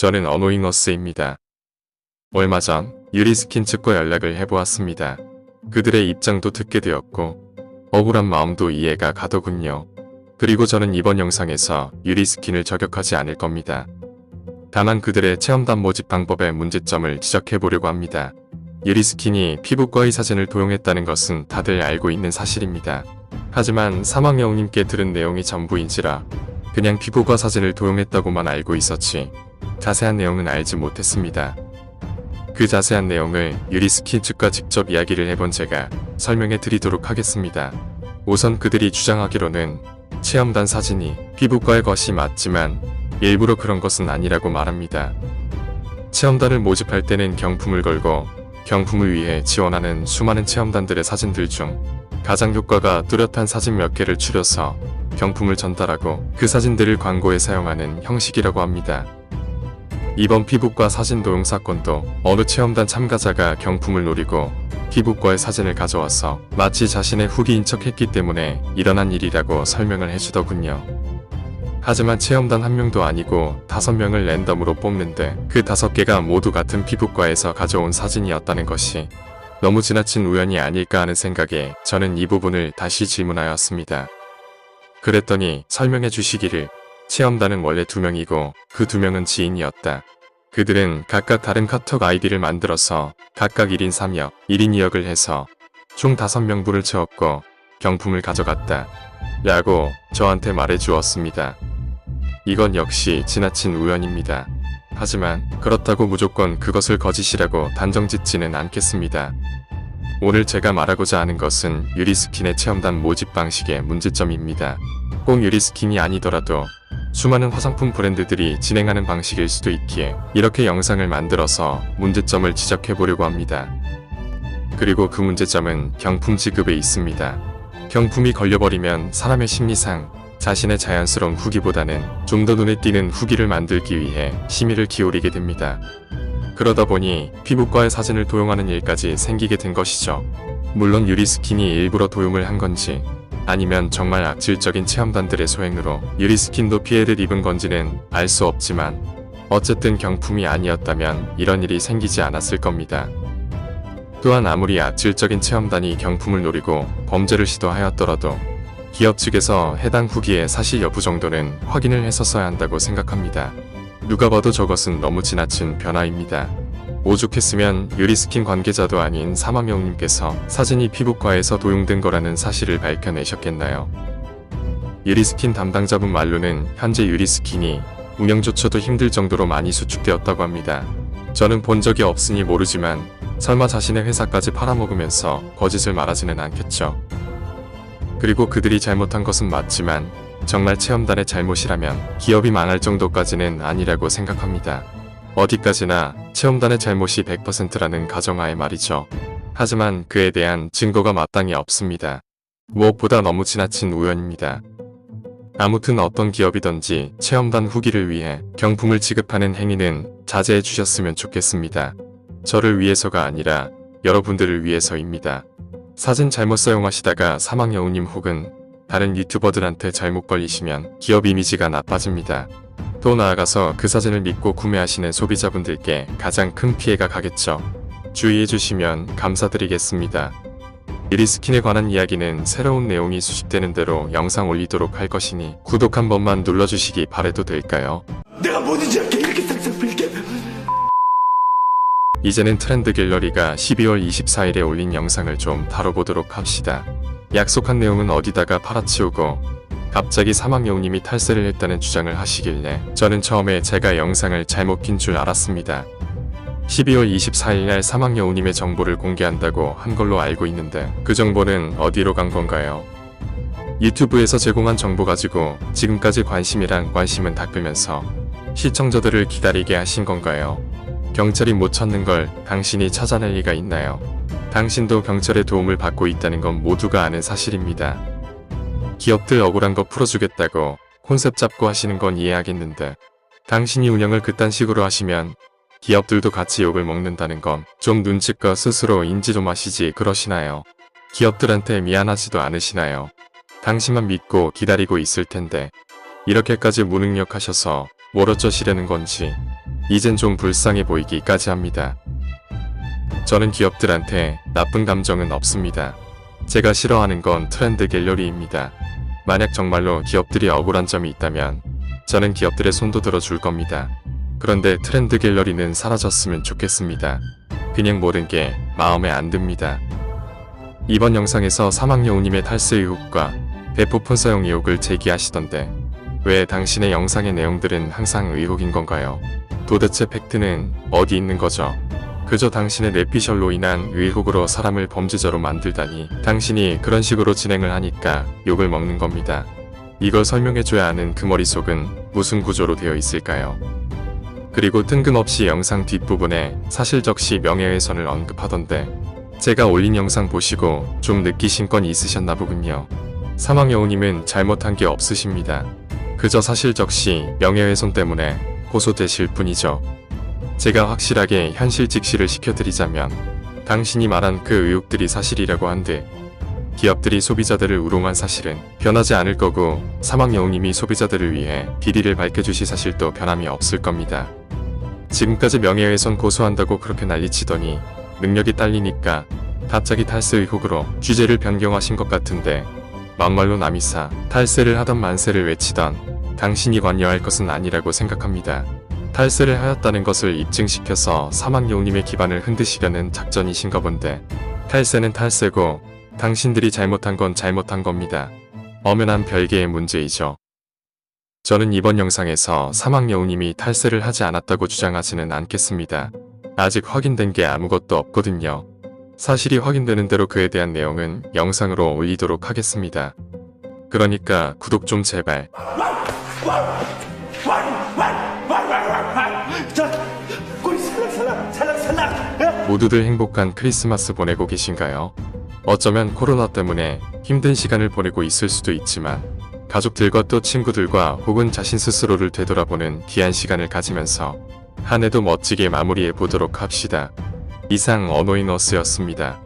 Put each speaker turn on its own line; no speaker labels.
저는 어노잉어스입니다. 얼마 전 유리스킨 측과 연락을 해보았습니다. 그들의 입장도 듣게 되었고 억울한 마음도 이해가 가더군요. 그리고 저는 이번 영상에서 유리스킨을 저격하지 않을 겁니다. 다만 그들의 체험단 모집 방법의 문제점을 지적해보려고 합니다. 유리스킨이 피부과의 사진을 도용했다는 것은 다들 알고 있는 사실입니다. 하지만 사망여우님께 들은 내용이 전부인지라 그냥 피부과 사진을 도용했다고만 알고 있었지 자세한 내용은 알지 못했습니다. 그 자세한 내용을 유리스킨 측과 직접 이야기를 해본 제가 설명해 드리도록 하겠습니다. 우선 그들이 주장하기로는 체험단 사진이 피부과의 것이 맞지만 일부러 그런 것은 아니라고 말합니다. 체험단을 모집할 때는 경품을 걸고 경품을 위해 지원하는 수많은 체험단들의 사진들 중 가장 효과가 뚜렷한 사진 몇 개를 추려서 경품을 전달하고 그 사진들을 광고에 사용하는 형식이라고 합니다. 이번 피부과 사진 도용 사건도 어느 체험단 참가자가 경품을 노리고 피부과의 사진을 가져와서 마치 자신의 후기인 척 했기 때문에 일어난 일이라고 설명을 해주더군요. 하지만 체험단 한 명도 아니고 5명을 랜덤으로 뽑는데 그 5개가 모두 같은 피부과에서 가져온 사진이었다는 것이 너무 지나친 우연이 아닐까 하는 생각에 저는 이 부분을 다시 질문하였습니다. 그랬더니 설명해 주시기를 체험단은 원래 2명이고 그 2명은 지인이었다. 그들은 각각 다른 카톡 아이디를 만들어서 각각 1인 3역, 1인 2역을 해서 총 5명분을 채웠고 경품을 가져갔다. 라고 저한테 말해 주었습니다. 이건 역시 지나친 우연입니다. 하지만 그렇다고 무조건 그것을 거짓이라고 단정짓지는 않겠습니다. 오늘 제가 말하고자 하는 것은 유리스킨의 체험단 모집 방식의 문제점입니다. 꼭 유리스킨이 아니더라도 수많은 화장품 브랜드들이 진행하는 방식일 수도 있기에 이렇게 영상을 만들어서 문제점을 지적해보려고 합니다. 그리고 그 문제점은 경품 지급에 있습니다. 경품이 걸려버리면 사람의 심리상 자신의 자연스러운 후기보다는 좀 더 눈에 띄는 후기를 만들기 위해 심의를 기울이게 됩니다. 그러다 보니 피부과의 사진을 도용하는 일까지 생기게 된 것이죠. 물론 유리스킨이 일부러 도용을 한 건지 아니면 정말 악질적인 체험단들의 소행으로 유리스킨도 피해를 입은 건지는 알 수 없지만 어쨌든 경품이 아니었다면 이런 일이 생기지 않았을 겁니다. 또한 아무리 악질적인 체험단이 경품을 노리고 범죄를 시도하였더라도 기업 측에서 해당 후기의 사실 여부 정도는 확인을 했었어야 한다고 생각합니다. 누가 봐도 저것은 너무 지나친 변화입니다. 오죽했으면 유리스킨 관계자도 아닌 사망여우님께서 사진이 피부과에서 도용된 거라는 사실을 밝혀내셨겠나요? 유리스킨 담당자분 말로는 현재 유리스킨이 운영조차도 힘들 정도로 많이 수축되었다고 합니다. 저는 본 적이 없으니 모르지만 설마 자신의 회사까지 팔아먹으면서 거짓을 말하지는 않겠죠. 그리고 그들이 잘못한 것은 맞지만 정말 체험단의 잘못이라면 기업이 망할 정도까지는 아니라고 생각합니다. 어디까지나 체험단의 잘못이 100%라는 가정하에 말이죠. 하지만 그에 대한 증거가 마땅히 없습니다. 무엇보다 너무 지나친 우연입니다. 아무튼 어떤 기업이든지 체험단 후기를 위해 경품을 지급하는 행위는 자제해 주셨으면 좋겠습니다. 저를 위해서가 아니라 여러분들을 위해서입니다. 사진 잘못 사용하시다가 사망여우님 혹은 다른 유튜버들한테 잘못 걸리시면 기업 이미지가 나빠집니다. 또 나아가서 그 사진을 믿고 구매하시는 소비자분들께 가장 큰 피해가 가겠죠. 주의해주시면 감사드리겠습니다. 유리스킨에 관한 이야기는 새로운 내용이 수집되는 대로 영상 올리도록 할 것이니 구독 한 번만 눌러주시기 바라도 될까요?
내가 뭐든지 할게. 이렇게 싹싹 빌게.
이제는 트렌드 갤러리가 12월 24일에 올린 영상을 좀 다뤄보도록 합시다. 약속한 내용은 어디다가 팔아치우고 갑자기 사망여우님이 탈세를 했다는 주장을 하시길래 저는 처음에 제가 영상을 잘못 낀 줄 알았습니다. 12월 24일 날 사망여우님의 정보를 공개한다고 한 걸로 알고 있는데 그 정보는 어디로 간 건가요? 유튜브에서 제공한 정보 가지고 지금까지 관심이란 관심은 닦으면서 시청자들을 기다리게 하신 건가요? 경찰이 못 찾는 걸 당신이 찾아낼 리가 있나요? 당신도 경찰의 도움을 받고 있다는 건 모두가 아는 사실입니다. 기업들 억울한 거 풀어주겠다고 콘셉트 잡고 하시는 건 이해하겠는데 당신이 운영을 그딴 식으로 하시면 기업들도 같이 욕을 먹는다는 건 좀 눈치껏 스스로 인지 좀 하시지 그러시나요? 기업들한테 미안하지도 않으시나요? 당신만 믿고 기다리고 있을 텐데 이렇게까지 무능력하셔서 뭘 어쩌시려는 건지 이젠 좀 불쌍해 보이기까지 합니다. 저는 기업들한테 나쁜 감정은 없습니다. 제가 싫어하는 건 트렌드 갤러리입니다. 만약 정말로 기업들이 억울한 점이 있다면 저는 기업들의 손도 들어줄 겁니다. 그런데 트렌드 갤러리는 사라졌으면 좋겠습니다. 그냥 모든 게 마음에 안 듭니다. 이번 영상에서 사막여우님의 탈세 의혹과 대포폰 사용 의혹을 제기하시던데 왜 당신의 영상의 내용들은 항상 의혹인 건가요? 도대체 팩트는 어디 있는 거죠? 그저 당신의 뇌피셜로 인한 의혹으로 사람을 범죄자로 만들다니 당신이 그런 식으로 진행을 하니까 욕을 먹는 겁니다. 이걸 설명해줘야 하는 그 머릿속은 무슨 구조로 되어 있을까요? 그리고 뜬금없이 영상 뒷부분에 사실적시 명예훼손을 언급하던데 제가 올린 영상 보시고 좀 느끼신 건 있으셨나 보군요. 사막여우님은 잘못한 게 없으십니다. 그저 사실적시 명예훼손 때문에 고소되실 뿐이죠. 제가 확실하게 현실 직시를 시켜드리자면 당신이 말한 그 의혹들이 사실이라고 한들 기업들이 소비자들을 우롱한 사실은 변하지 않을 거고 사막여우님이 소비자들을 위해 비리를 밝혀주실 사실도 변함이 없을 겁니다. 지금까지 명예훼손 고소한다고 그렇게 난리치더니 능력이 딸리니까 갑자기 탈세 의혹으로 주제를 변경하신 것 같은데 막말로 남이사 탈세를 하던 만세를 외치던 당신이 관여할 것은 아니라고 생각합니다. 탈세를 하였다는 것을 입증시켜서 사막여우님의 기반을 흔드시려는 작전이신가 본데 탈세는 탈세고 당신들이 잘못한 건 잘못한 겁니다. 엄연한 별개의 문제이죠. 저는 이번 영상에서 사막여우님이 탈세를 하지 않았다고 주장하지는 않겠습니다. 아직 확인된 게 아무것도 없거든요. 사실이 확인되는 대로 그에 대한 내용은 영상으로 올리도록 하겠습니다. 그러니까 구독 좀 제발.
자, 꼬리 살랑살랑.
모두들 행복한 크리스마스 보내고 계신가요? 어쩌면 코로나 때문에 힘든 시간을 보내고 있을 수도 있지만 가족들과 또 친구들과 혹은 자신 스스로를 되돌아보는 귀한 시간을 가지면서 한 해도 멋지게 마무리해 보도록 합시다. 이상 언어이너스였습니다.